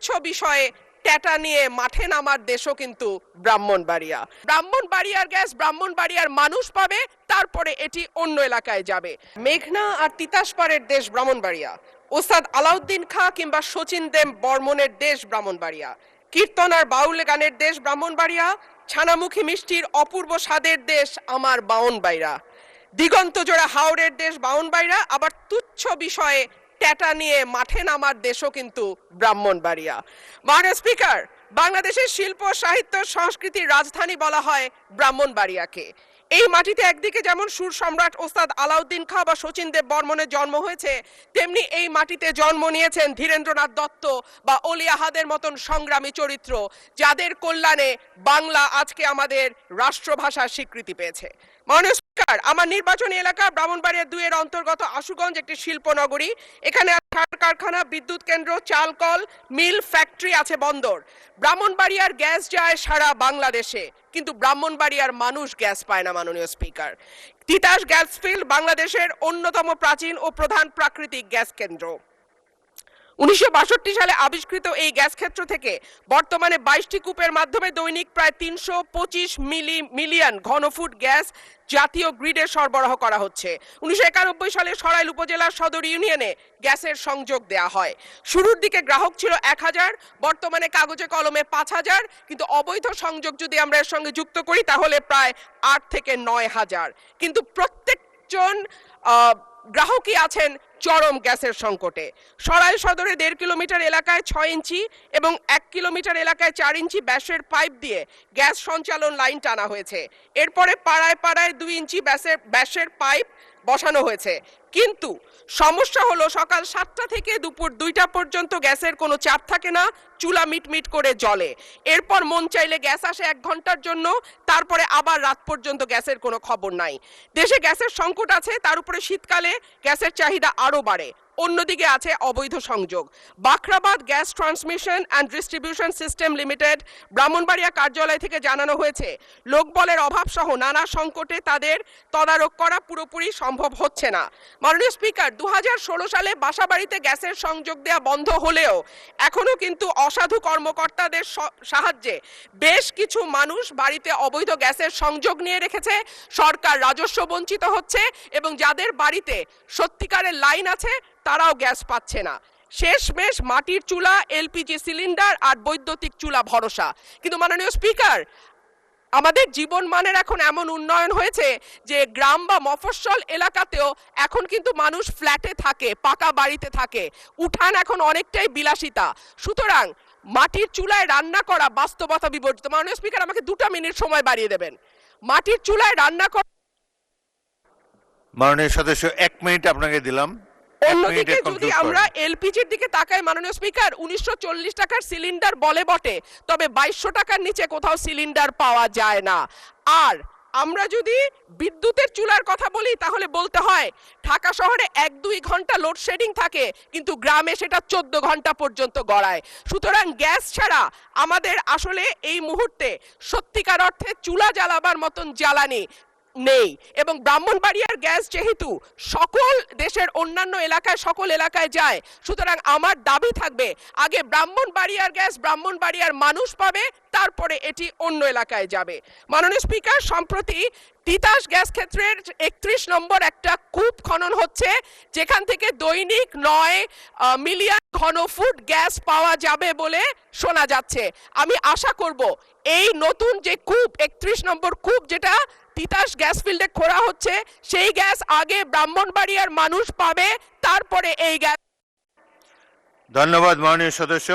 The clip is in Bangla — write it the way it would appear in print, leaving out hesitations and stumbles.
তুচ্ছ বিষয়ে ট্যাটা নিয়ে মাঠে নামার দেশও কিন্তু ব্রাহ্মণবাড়িয়া। ব্রাহ্মণবাড়িয়ার গ্যাস ব্রাহ্মণবাড়িয়ার মানুষ পাবে, তারপরে এটি অন্য এলাকায় যাবে। মেঘনা আর তিতাস পাড়ের দেশ ব্রাহ্মণবাড়িয়া, ওস্তাদ আলাউদ্দিন খাঁ কিংবা শচীন দেব বর্মনের দেশ ব্রাহ্মণবাড়িয়া, কীর্তন আর বাউল গানের দেশ ব্রাহ্মণবাড়িয়া, ছানামুখী মিষ্টির অপূর্ব স্বাদের দেশ আমার বাউনবাড়িয়া, দিগন্ত জোড়া হাওড়ের দেশ বাউনবাড়িয়া, আবার তুচ্ছ বিষয়ে ট্যাটা নিয়ে মাঠে নামার দেশও কিন্তু ব্রাহ্মণবাড়িয়া। মাননীয় স্পিকার, বাংলাদেশের শিল্প সাহিত্য সংস্কৃতির রাজধানী বলা হয় ব্রাহ্মণবাড়িয়াকে। এই মাটিতে একদিকে যেমন সুর সম্রাট ওস্তাদ আলাউদ্দিন খাঁ বা শচীন দেব বর্মনের জন্ম হয়েছে, তেমনি এই মাটিতে জন্ম নিয়েছেন ধীরেন্দ্রনাথ দত্ত বা অলি আহাদের মতন সংগ্রামী চরিত্র, যাদের কল্যাণে বাংলা আজকে আমাদের রাষ্ট্রভাষার স্বীকৃতি পেয়েছে। মাননীয় স্পিকার, আমার নির্বাচনী এলাকা ব্রাহ্মণবাড়িয়া 2 এর অন্তর্গত আশুগঞ্জ একটি শিল্প নগরী। এখানে সার কারখানা, বিদ্যুৎ কেন্দ্র, চাল কল, মিল, ফ্যাক্টরি আছে, বন্দর। ব্রাহ্মণবাড়িয়ার গ্যাস যায় সারা বাংলাদেশে, কিন্তু ব্রাহ্মণবাড়িয়ার মানুষ গ্যাস পায় না। মাননীয় স্পিকার, তিতাস গ্যাস ফিল্ড বাংলাদেশের অন্যতম প্রাচীন ও প্রধান প্রাকৃতিক গ্যাস কেন্দ্র। 1962 সালে আবিষ্কৃত এই গ্যাস ক্ষেত্র থেকে বর্তমানে 22টি কূপের মাধ্যমে দৈনিক প্রায় 325 মিলিয়ন ঘনফুট গ্যাস জাতীয় গ্রিডে সরবরাহ করা হচ্ছে। 1991 সালে সরাইল উপজেলার সদর ইউনিয়নে গ্যাসের সংযোগ দেয়া হয়। শুরুর দিকে গ্রাহক ছিল 1000, বর্তমানে কাগজে কলমে 5000, কিন্তু অবৈধ সংযোগ যদি আমরা এর সঙ্গে যুক্ত করি তাহলে প্রায় 8 থেকে 9000। কিন্তু প্রত্যেকজন গ্রাহকই আছেন চরম গ্যাসের সংকটে। সরাইল সদরে 1.5 কিলোমিটার এলাকায় 6 ইঞ্চি এবং 1 কিলোমিটার এলাকায় 4 ইঞ্চি ব্যাসের পাইপ দিয়ে গ্যাস সঞ্চালন লাইন টানা হয়েছে। এরপরে পাড়ায় পাড়ায় 2 ইঞ্চি ব্যাসের পাইপ বসানো হয়েছে। কিন্তু সমস্যা হলো সকাল 7টা থেকে দুপুর 2টা পর্যন্ত গ্যাসের কোনো চাপ থাকে না, চুলা মিটমিট করে জ্বলে। এরপর মন চাইলে গ্যাস আসে 1 ঘন্টার জন্য, তারপরে আবার রাত পর্যন্ত গ্যাসের কোনো খবর নাই। দেশে গ্যাসের সংকট আছে, তার উপরে শীতকালে গ্যাসের চাহিদা আরো বাড়ে। অন্যদিকে আছে অবৈধ সংযোগ। Bakhrabad gas transmission and distribution system limited Brahmanbaria কার্যালয় থেকে জানানো হয়েছে, লোকবলের অভাব সহ নানা সংকটে তাদের তদারক করা পুরোপুরি সম্ভব হচ্ছে না। মাননীয় স্পিকার, 2016 সালে বাসাবাড়িতে গ্যাসের সংযোগ দেওয়া বন্ধ হলেও এখনো কিন্তু অসাধু কর্মকর্তাদের সাহায্যে বেশ কিছু মানুষ বাড়িতে অবৈধ গ্যাসের সংযোগ নিয়ে রেখেছে। সরকার রাজস্ব বঞ্চিত হচ্ছে এবং যাদের বাড়িতে সত্যিকারের লাইন আছে তারাও গ্যাস পাচ্ছে না। শেষমেশ মাটির চুলা, এলপিজি সিলিন্ডার আর বৈদ্যুতিক চুলা ভরসা। কিন্তু মাননীয় স্পিকার, আমাদের জীবন মানের এখন এমন উন্নয়ন হয়েছে যে গ্রাম বা মফস্বল এলাকাতেও এখন কিন্তু মানুষ ফ্ল্যাটে থাকে, পাকা বাড়িতে থাকে, উঠান এখন অনেকটাই বিলাসিতা। সুতরাং মাটির চুলায় রান্না করা বাস্তবতা বিবর্জিত। মাননীয় স্পিকার, আমাকে 2টা মিনিট সময় বাড়িয়ে দেবেন। মাটির চুলায় রান্না করা, মাননীয় সদস্য 1 মিনিট আপনাকে দিলাম। অন্যদিকে যদি আমরা এলপিজির দিকে তাকাই মাননীয় স্পিকার, 1940 টাকার সিলিন্ডার বলে বটে, তবে 2200 টাকার নিচে কোথাও সিলিন্ডার পাওয়া যায় না। আর আমরা যদি বিদ্যুতের চুলার কথা বলি তাহলে বলতে হয় ঢাকা শহরে 1-2 ঘন্টা লোডশেডিং থাকে, কিন্তু গ্রামে সেটা 14 ঘন্টা পর্যন্ত গড়ায়। সুতরাং গ্যাস ছাড়া আমাদের আসলে এই মুহূর্তে সত্যিকার অর্থে চুলা জ্বালাবার মতন জ্বালানি নেই। এবং ব্রাহ্মণবাড়িয়ার গ্যাস যেহেতু সকল দেশের অন্যান্য এলাকায় সকল এলাকায় যায়, সুতরাং আমার দাবি থাকবে আগে ব্রাহ্মণবাড়িয়ার গ্যাস ব্রাহ্মণবাড়িয়ার মানুষ পাবে, তারপরে এটি অন্য এলাকায় যাবে। মাননীয় স্পিকার, সম্প্রতি তিতাস গ্যাস ক্ষেত্রের 31 নম্বর একটা কূপ খনন হচ্ছে, যেখান থেকে দৈনিক 9 মিলিয়ন ঘনফুট গ্যাস পাওয়া যাবে বলে শোনা যাচ্ছে। আমি আশা করব এই নতুন যে কূপ 31 নম্বর কূপ যেটা তিতাস গ্যাস ফিল্ডে খোঁড়া হচ্ছে, সেই গ্যাস আগে ব্রাহ্মণবাড়িয়ার মানুষ পাবে, তারপরে এই গ্যাস। ধন্যবাদ মাননীয় সদস্য।